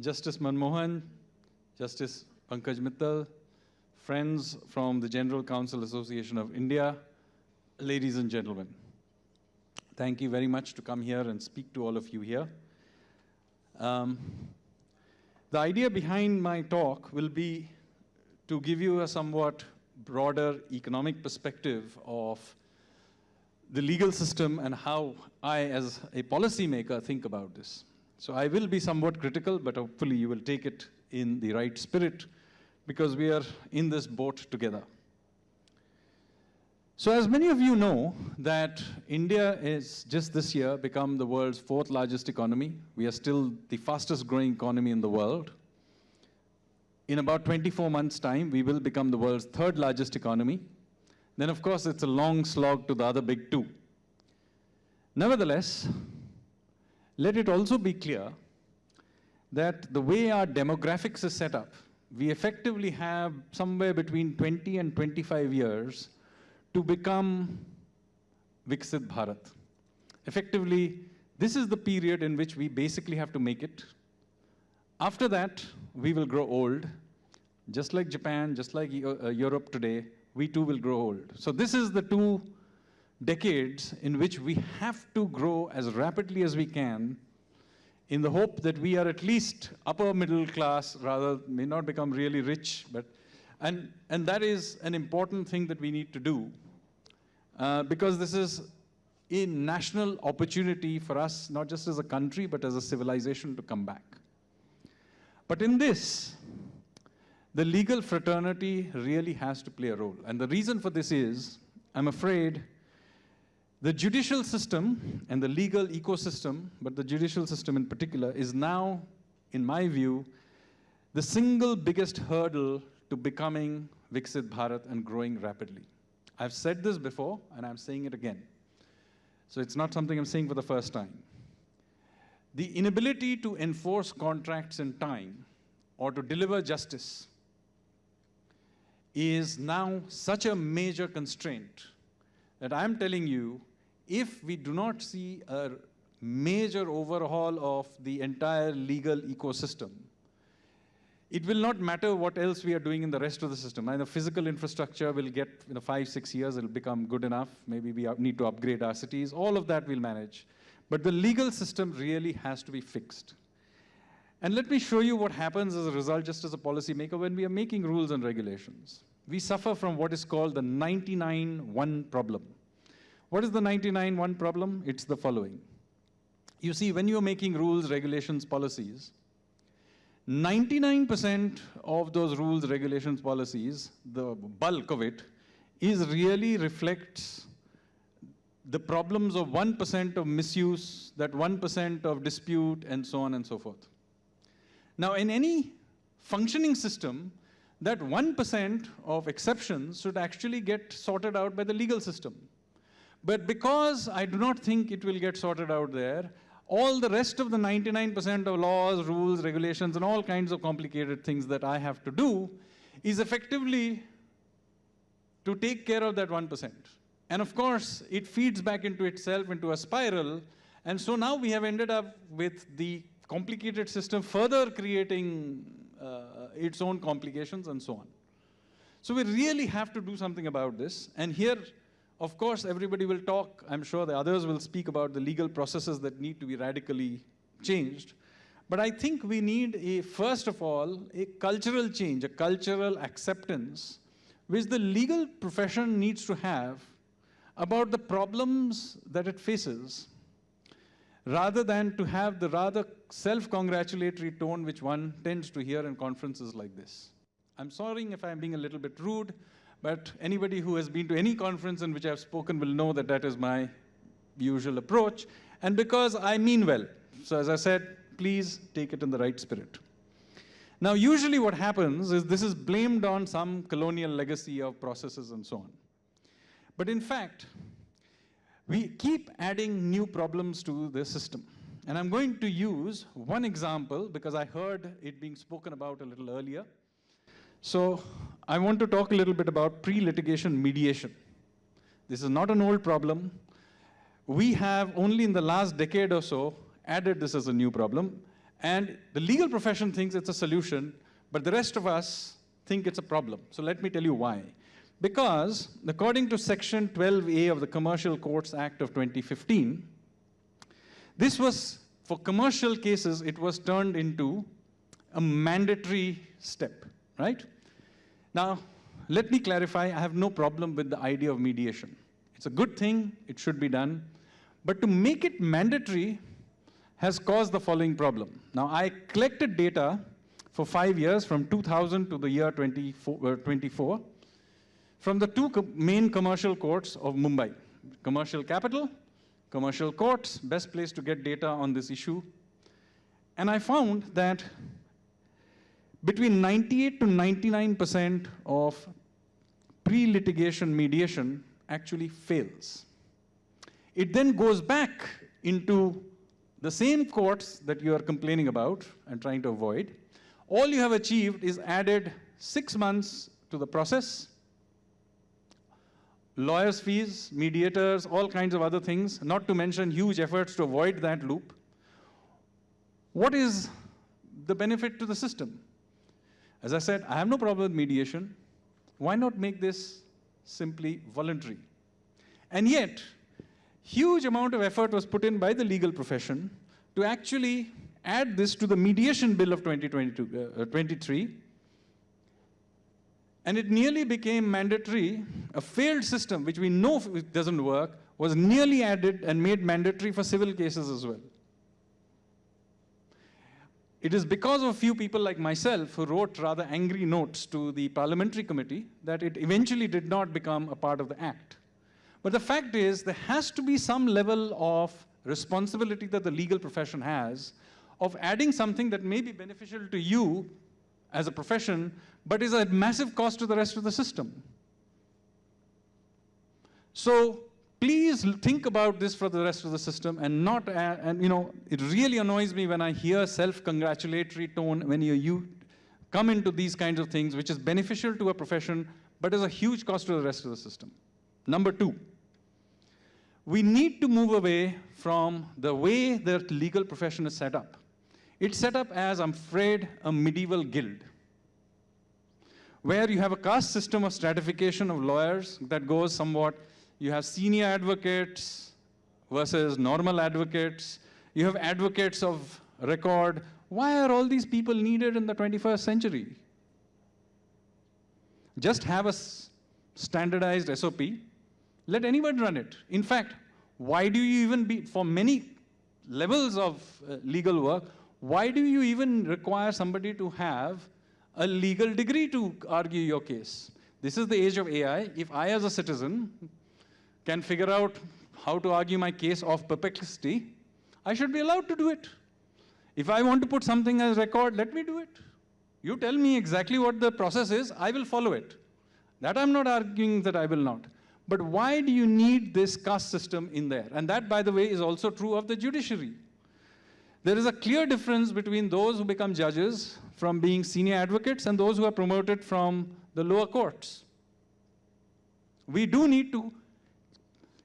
Justice Manmohan, Justice Pankaj Mittal, friends from the General Counsel Association of India, ladies and gentlemen. Thank you very much to come here and speak to all of you here. The idea behind my talk will be to give you a somewhat broader economic perspective of the legal system and how I, as a policymaker, think about this. So I will be somewhat critical, but hopefully you will take it in the right spirit because we are in this boat together. So as many of you know, that India is just this year become the world's 4th largest economy. We are still the fastest growing economy in the world. In about 24 months' time, we will become the world's 3rd largest economy. Then, of course, it's a long slog to the other big 2. Nevertheless, let it also be clear that the way our demographics is set up, we effectively have somewhere between 20 and 25 years to become Viksit Bharat. Effectively, this is the period in which we basically have to make it. After that, we will grow old. Just like Japan, just like Europe today, we too will grow old. So this is the 2 decades in which we have to grow as rapidly as we can in the hope that we are at least upper middle class, rather may not become really rich, but and that is an important thing that we need to do because this is a national opportunity for us, not just as a country, but as a civilization to come back. But in this, the legal fraternity really has to play a role. And the reason for this is, I'm afraid, the judicial system and the legal ecosystem, but the judicial system in particular, is now, in my view, the single biggest hurdle to becoming Viksit Bharat and growing rapidly. I've said this before, and I'm saying it again. So it's not something I'm saying for the first time. The inability to enforce contracts in time or to deliver justice is now such a major constraint that I'm telling you, if we do not see a major overhaul of the entire legal ecosystem, it will not matter what else we are doing in the rest of the system. And the physical infrastructure will get 5-6 years, it'll become good enough. Maybe we need to upgrade our cities. All of that we'll manage. But the legal system really has to be fixed. And let me show you what happens as a result, just as a policymaker, when we are making rules and regulations. We suffer from what is called the 99-1 problem. What is the 99-1 problem? It's the following. You see, when you're making rules, regulations, policies, 99% of those rules, regulations, policies, the bulk of it, is really reflects the problems of 1% of misuse, that 1% of dispute, and so on and so forth. Now, in any functioning system, that 1% of exceptions should actually get sorted out by the legal system. But because I do not think it will get sorted out there, all the rest of the 99% of laws, rules, regulations, and all kinds of complicated things that I have to do is effectively to take care of that 1%. And of course, it feeds back into itself, into a spiral. And so now we have ended up with the complicated system further creating its own complications and so on. So we really have to do something about this. And here, of course, everybody will talk. I'm sure the others will speak about the legal processes that need to be radically changed. But I think we need, first of all, a cultural change, a cultural acceptance, which the legal profession needs to have about the problems that it faces, rather than to have the rather self-congratulatory tone which one tends to hear in conferences like this. I'm sorry if I'm being a little bit rude, but anybody who has been to any conference in which I've spoken will know that that is my usual approach, and because I mean well. So as I said, please take it in the right spirit. Now, usually what happens is this is blamed on some colonial legacy of processes and so on. But in fact, we keep adding new problems to the system. And I'm going to use one example because I heard it being spoken about a little earlier. So I want to talk a little bit about pre-litigation mediation. This is not an old problem. We have only in the last decade or so added this as a new problem. And the legal profession thinks it's a solution, but the rest of us think it's a problem. So let me tell you why. Because according to Section 12A of the Commercial Courts Act of 2015, this was, for commercial cases, it was turned into a mandatory step, right? Now, let me clarify, I have no problem with the idea of mediation. It's a good thing, it should be done. But to make it mandatory has caused the following problem. Now, I collected data for 5 years, from 2000 to the year 24, from the two main commercial courts of Mumbai. Commercial capital, commercial courts, best place to get data on this issue. And I found that between 98 to 99% of pre-litigation mediation actually fails. It then goes back into the same courts that you are complaining about and trying to avoid. All you have achieved is added 6 months to the process, lawyers' fees, mediators, all kinds of other things, not to mention huge efforts to avoid that loop. What is the benefit to the system? As I said, I have no problem with mediation. Why not make this simply voluntary? And yet, huge amount of effort was put in by the legal profession to actually add this to the mediation bill of 2023, and it nearly became mandatory. A failed system, which we know it doesn't work, was nearly added and made mandatory for civil cases as well. It is because of a few people like myself who wrote rather angry notes to the parliamentary committee that it eventually did not become a part of the act. But the fact is, there has to be some level of responsibility that the legal profession has of adding something that may be beneficial to you as a profession, but is a massive cost to the rest of the system. So please think about this for the rest of the system, and not, and you know, it really annoys me when I hear self-congratulatory tone when you come into these kinds of things, which is beneficial to a profession, but is a huge cost to the rest of the system. Number two, we need to move away from the way the legal profession is set up. It's set up as, I'm afraid, a medieval guild, where you have a caste system of stratification of lawyers that goes somewhat. You have senior advocates versus normal advocates. You have advocates of record. Why are all these people needed in the 21st century? Just have a standardized SOP. Let anyone run it. In fact, why do you even for many levels of legal work, why do you even require somebody to have a legal degree to argue your case? This is the age of AI. If I, as a citizen, can figure out how to argue my case of perplexity, I should be allowed to do it. If I want to put something as record, let me do it. You tell me exactly what the process is, I will follow it. That I'm not arguing that I will not. But why do you need this caste system in there? And that, by the way, is also true of the judiciary. There is a clear difference between those who become judges from being senior advocates and those who are promoted from the lower courts. We do need to,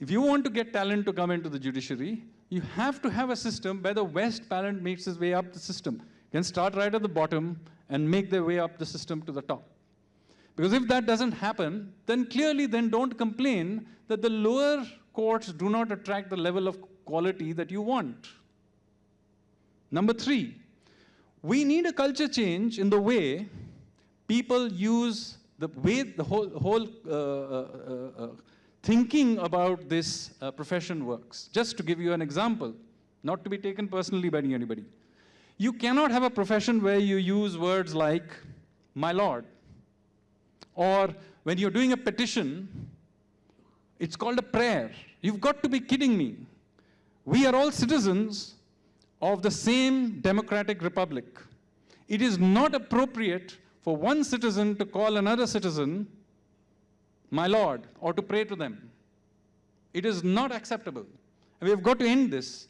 if you want to get talent to come into the judiciary, you have to have a system where the best talent makes its way up the system. You can start right at the bottom and make their way up the system to the top. Because if that doesn't happen, then clearly then don't complain that the lower courts do not attract the level of quality that you want. Number three, we need a culture change in the way people use the way the whole thinking about this profession works. Just to give you an example, not to be taken personally by anybody. You cannot have a profession where you use words like, my lord, or when you're doing a petition, it's called a prayer. You've got to be kidding me. We are all citizens of the same democratic republic. It is not appropriate for one citizen to call another citizen my lord, or to pray to them. It is not acceptable. And we have got to end this.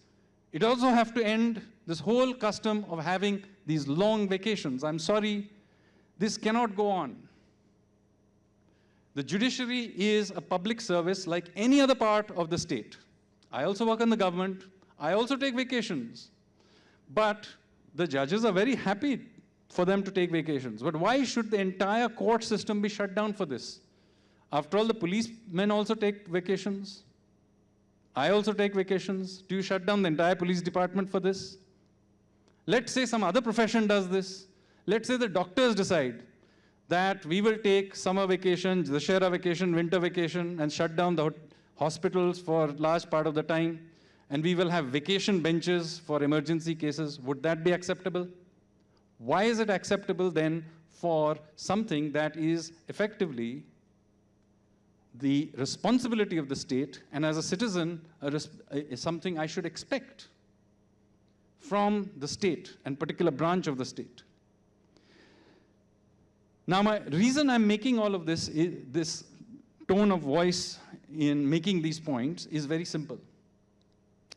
It also have to end this whole custom of having these long vacations. I'm sorry, this cannot go on. The judiciary is a public service like any other part of the state. I also work in the government. I also take vacations. But the judges are very happy for them to take vacations. But why should the entire court system be shut down for this? After all, the policemen also take vacations. I also take vacations. Do you shut down the entire police department for this? Let's say some other profession does this. Let's say the doctors decide that we will take summer vacation, Dussehra vacation, winter vacation, and shut down the hospitals for a large part of the time, and we will have vacation benches for emergency cases. Would that be acceptable? Why is it acceptable then for something that is effectively the responsibility of the state, and as a citizen, is something I should expect from the state and particular branch of the state? Now, my reason I'm making all of this, this tone of voice in making these points is very simple.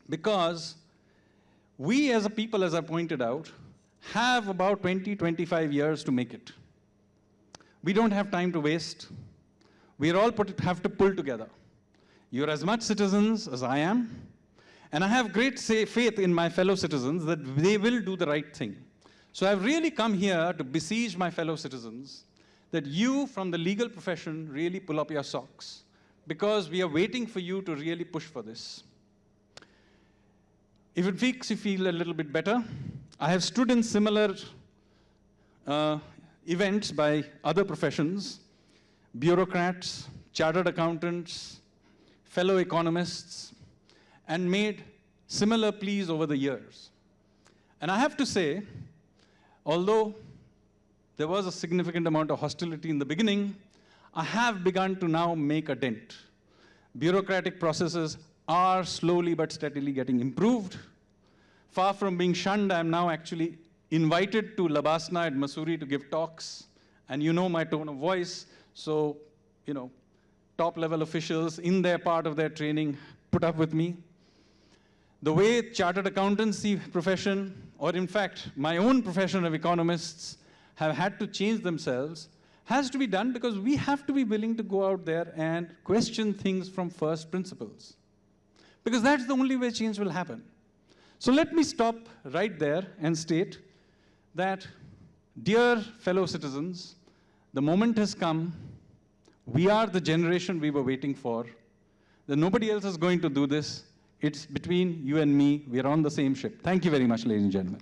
Because we as a people, as I pointed out, have about 20, 25 years to make it. We don't have time to waste. We all have to pull together. You're as much citizens as I am, and I have great faith in my fellow citizens that they will do the right thing. So I've really come here to beseech my fellow citizens that you from the legal profession really pull up your socks, because we are waiting for you to really push for this. If it makes you feel a little bit better, I have stood in similar events by other professions, bureaucrats, chartered accountants, fellow economists, and made similar pleas over the years. And I have to say, although there was a significant amount of hostility in the beginning, I have begun to now make a dent. Bureaucratic processes are slowly but steadily getting improved. Far from being shunned, I am now actually invited to Labasna at Mussoorie to give talks. And you know my tone of voice, so, top-level officials in their part of their training put up with me. The way chartered accountancy profession, or in fact, my own profession of economists, have had to change themselves has to be done because we have to be willing to go out there and question things from first principles. Because that's the only way change will happen. So let me stop right there and state that, dear fellow citizens, the moment has come. We are the generation we were waiting for. That nobody else is going to do this. It's between you and me. We are on the same ship. Thank you very much, ladies and gentlemen.